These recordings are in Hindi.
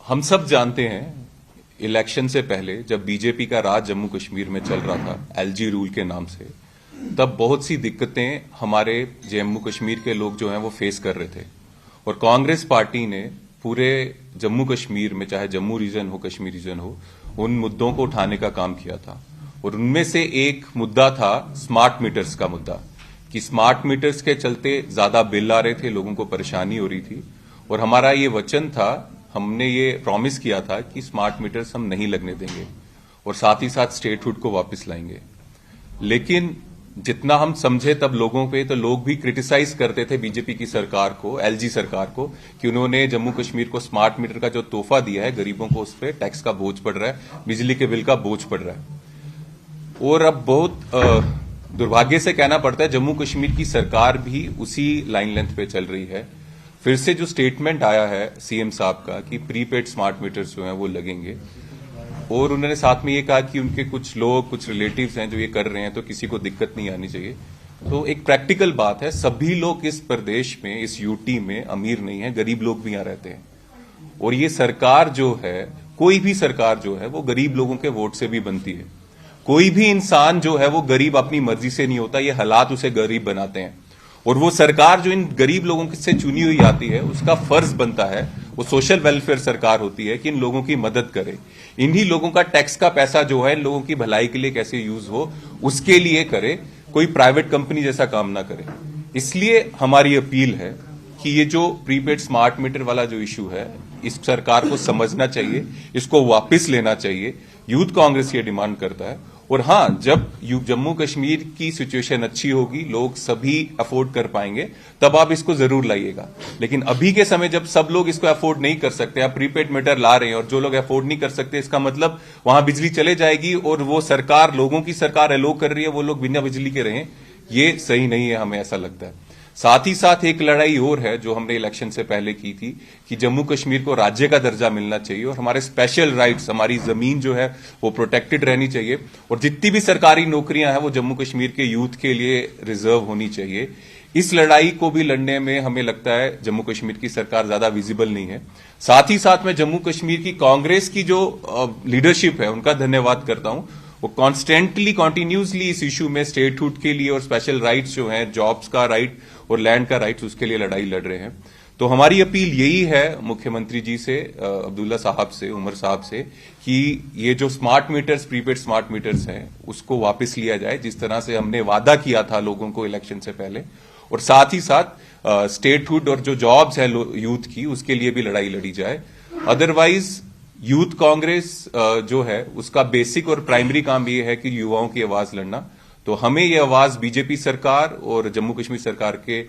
हम सब जानते हैं इलेक्शन से पहले जब बीजेपी का राज जम्मू कश्मीर में चल रहा था एलजी रूल के नाम से, तब बहुत सी दिक्कतें हमारे जम्मू कश्मीर के लोग जो हैं वो फेस कर रहे थे। और कांग्रेस पार्टी ने पूरे जम्मू कश्मीर में, चाहे जम्मू रीजन हो कश्मीर रीजन हो, उन मुद्दों को उठाने का काम किया था। और उनमें से एक मुद्दा था स्मार्ट मीटर्स का मुद्दा, कि स्मार्ट मीटर्स के चलते ज्यादा बिल आ रहे थे, लोगों को परेशानी हो रही थी। और हमारा ये वचन था, हमने ये प्रॉमिस किया था कि स्मार्ट मीटर्स हम नहीं लगने देंगे और साथ ही साथ स्टेटहुड को वापस लाएंगे। लेकिन जितना हम समझे तब लोगों पे, तो लोग भी क्रिटिसाइज करते थे बीजेपी की सरकार को, एलजी सरकार को, कि उन्होंने जम्मू कश्मीर को स्मार्ट मीटर का जो तोहफा दिया है, गरीबों को उस पर टैक्स का बोझ पड़ रहा है, बिजली के बिल का बोझ पड़ रहा है। और अब बहुत दुर्भाग्य से कहना पड़ता है, जम्मू कश्मीर की सरकार भी उसी लाइन लेंथ पे चल रही है। फिर से जो स्टेटमेंट आया है सीएम साहब का कि प्रीपेड स्मार्ट मीटर्स जो हैं वो लगेंगे, और उन्होंने साथ में ये कहा कि उनके कुछ लोग, कुछ रिलेटिव्स हैं जो ये कर रहे हैं, तो किसी को दिक्कत नहीं आनी चाहिए। तो एक प्रैक्टिकल बात है, सभी लोग इस प्रदेश में, इस यूटी में अमीर नहीं है, गरीब लोग भी यहां रहते हैं। और ये सरकार जो है, कोई भी सरकार जो है वो गरीब लोगों के वोट से भी बनती है। कोई भी इंसान जो है वो गरीब अपनी मर्जी से नहीं होता, ये हालात उसे गरीब बनाते हैं। और वो सरकार जो इन गरीब लोगों से चुनी हुई आती है, उसका फर्ज बनता है, वो सोशल वेलफेयर सरकार होती है, कि इन लोगों की मदद करे। इन्हीं लोगों का टैक्स का पैसा जो है इन लोगों की भलाई के लिए कैसे यूज हो, उसके लिए करे, कोई प्राइवेट कंपनी जैसा काम ना करे। इसलिए हमारी अपील है कि ये जो प्रीपेड स्मार्ट मीटर वाला जो इश्यू है, इस सरकार को समझना चाहिए, इसको वापस लेना चाहिए। यूथ कांग्रेस ये डिमांड करता है। और हां, जब जम्मू कश्मीर की सिचुएशन अच्छी होगी, लोग सभी अफोर्ड कर पाएंगे, तब आप इसको जरूर लाइएगा। लेकिन अभी के समय जब सब लोग इसको अफोर्ड नहीं कर सकते, आप प्रीपेड मीटर ला रहे हैं, और जो लोग अफोर्ड नहीं कर सकते, इसका मतलब वहां बिजली चले जाएगी और वो सरकार, लोगों की सरकार एलो कर रही है, वो लोग बिना बिजली के रहें, ये सही नहीं है, हमें ऐसा लगता है। साथ ही साथ एक लड़ाई और है जो हमने इलेक्शन से पहले की थी, कि जम्मू कश्मीर को राज्य का दर्जा मिलना चाहिए और हमारे स्पेशल राइट्स, हमारी जमीन जो है वो प्रोटेक्टेड रहनी चाहिए, और जितनी भी सरकारी नौकरियां हैं वो जम्मू कश्मीर के यूथ के लिए रिजर्व होनी चाहिए। इस लड़ाई को भी लड़ने में हमें लगता है जम्मू कश्मीर की सरकार ज्यादा विजिबल नहीं है। साथ ही साथ मैं जम्मू कश्मीर की कांग्रेस की जो लीडरशिप है उनका धन्यवाद करता हूं। वो कॉन्स्टेंटली, कॉन्टिन्यूसली इस इश्यू में स्टेटहुड के लिए और स्पेशल राइट्स जो हैं, जॉब्स का राइट और लैंड का राइट्स, उसके लिए लड़ाई लड़ रहे हैं। तो हमारी अपील यही है मुख्यमंत्री जी से, अब्दुल्ला साहब से, उमर साहब से, कि ये जो smart meters, prepaid smart meters हैं, उसको वापस लिया जाए, जिस तरह से हमने वादा किया था लोगों को इलेक्शन से पहले। और साथ ही साथ स्टेटहुड और जो जॉब्स है यूथ की, उसके लिए भी लड़ाई लड़ी जाए। अदरवाइज यूथ कांग्रेस जो है उसका बेसिक और प्राइमरी काम ये है कि युवाओं की आवाज लड़ना। तो हमें ये आवाज बीजेपी सरकार और जम्मू कश्मीर सरकार के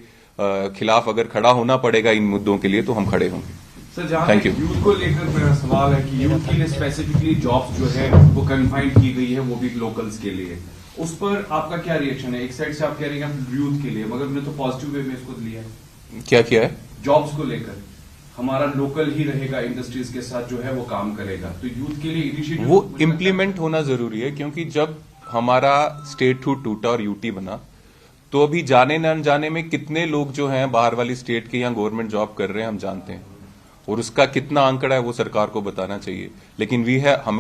खिलाफ अगर खड़ा होना पड़ेगा इन मुद्दों के लिए, तो हम खड़े होंगे। सर, जहां थैंक यू। यूथ को लेकर मेरा सवाल है कि यूथ के लिए स्पेसिफिकली जॉब्स जो है वो कन्फाइंड की गई है, वो भी लोकल्स के लिए, उस पर आपका क्या रिएक्शन है? एक साइड से आप कह रहे हैं यूथ के लिए, मगर मैंने तो पॉजिटिव वे में इसको लिया है। क्या किया है? जॉब्स को लेकर हमारा लोकल ही रहेगा, इंडस्ट्रीज के साथ जो है वो काम करेगा, तो यूथ के लिए इनिशिएटिव वो इम्प्लीमेंट होना जरूरी है, क्योंकि जब हमारा स्टेटहुड टूटा और यूटी बना, तो अभी जाने न जाने में कितने लोग जो हैं बाहर वाली स्टेट के यहाँ गवर्नमेंट जॉब कर रहे हैं, हम जानते हैं। और उसका कितना आंकड़ा है वो सरकार को बताना चाहिए। लेकिन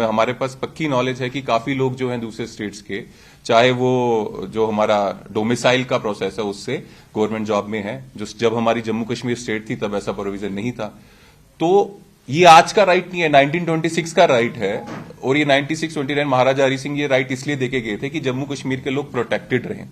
हमारे पास पक्की नॉलेज है कि काफी लोग जो हैं दूसरे स्टेट्स के, चाहे वो जो हमारा डोमिसाइल का प्रोसेस है उससे गवर्नमेंट जॉब में है, जो जब हमारी जम्मू कश्मीर स्टेट थी तब ऐसा प्रोविजन नहीं था। तो ये आज का राइट नहीं है, 1926 का राइट है। और ये 96-29 महाराजा हरि सिंह ये राइट इसलिए देके गए थे कि जम्मू कश्मीर के लोग प्रोटेक्टेड रहें।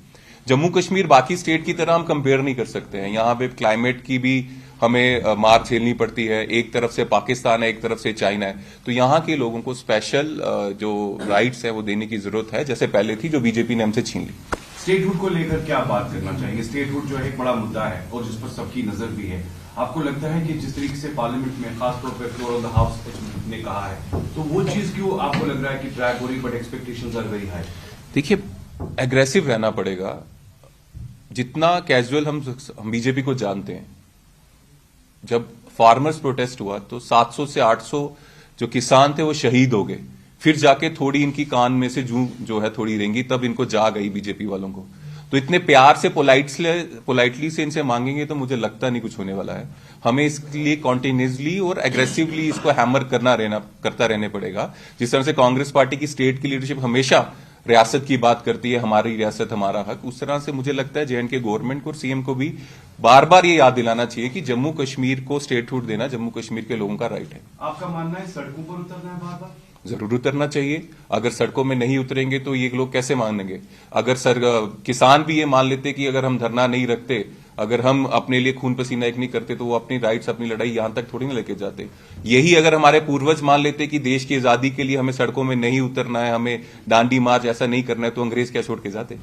जम्मू कश्मीर बाकी स्टेट की तरह हम कंपेयर नहीं कर सकते हैं। यहाँ पे क्लाइमेट की भी हमें मार झेलनी पड़ती है, एक तरफ से पाकिस्तान है, एक तरफ से चाइना है। तो यहाँ के लोगों को स्पेशल जो राइट्स है वो देने की जरूरत है, जैसे पहले थी, जो बीजेपी ने हमसे छीन ली। स्टेटहुड को लेकर क्या बात करना चाहेंगे? स्टेटहुड जो है एक बड़ा मुद्दा है और जिस पर सबकी नजर भी है। आपको लगता है कि जिस तरीके से पार्लियामेंट में खासतौर पर फ्लोर ऑफ द हाउस ने कहा है, तो वो चीज क्यों आपको लग रहा है कि ड्रैग हो रही, but expectations are very high? देखिए, एग्रेसिव रहना पड़ेगा। जितना कैजुअल हम बीजेपी को जानते हैं, जब फार्मर्स प्रोटेस्ट हुआ तो 700 से 800 जो किसान थे वो शहीद हो गए। फिर जाके थोड़ी इनकी कान में से जू जो है थोड़ी रेंगी, तब इनको जाग आई बीजेपी वालों को। तो इतने प्यार से पोलाइटली से इनसे मांगेंगे तो मुझे लगता नहीं कुछ होने वाला है। हमें इसके लिए कॉन्टिन्यूसली और एग्रेसिवली इसको हैमर करता रहने पड़ेगा। जिस तरह से कांग्रेस पार्टी की स्टेट की लीडरशिप हमेशा रियासत की बात करती है, हमारी रियासत हमारा हक, उस तरह से मुझे लगता है जेएंडके गवर्नमेंट को और सीएम को भी बार बार ये याद दिलाना चाहिए कि जम्मू कश्मीर को स्टेटहुड देना जम्मू कश्मीर के लोगों का राइट है। आपका मानना है सड़कों पर उतरना है बार बार? जरूर उतरना चाहिए। अगर सड़कों में नहीं उतरेंगे तो ये लोग कैसे मानेंगे? अगर किसान भी ये मान लेते कि अगर हम धरना नहीं रखते, अगर हम अपने लिए खून पसीना एक नहीं करते, तो वो अपनी राइट्स, अपनी लड़ाई यहां तक थोड़ी ना लेके जाते। यही अगर हमारे पूर्वज मान लेते कि देश की आजादी के लिए हमें सड़कों में नहीं उतरना है, हमें डांडी मार्च ऐसा नहीं करना है, तो अंग्रेज क्या छोड़ के जाते?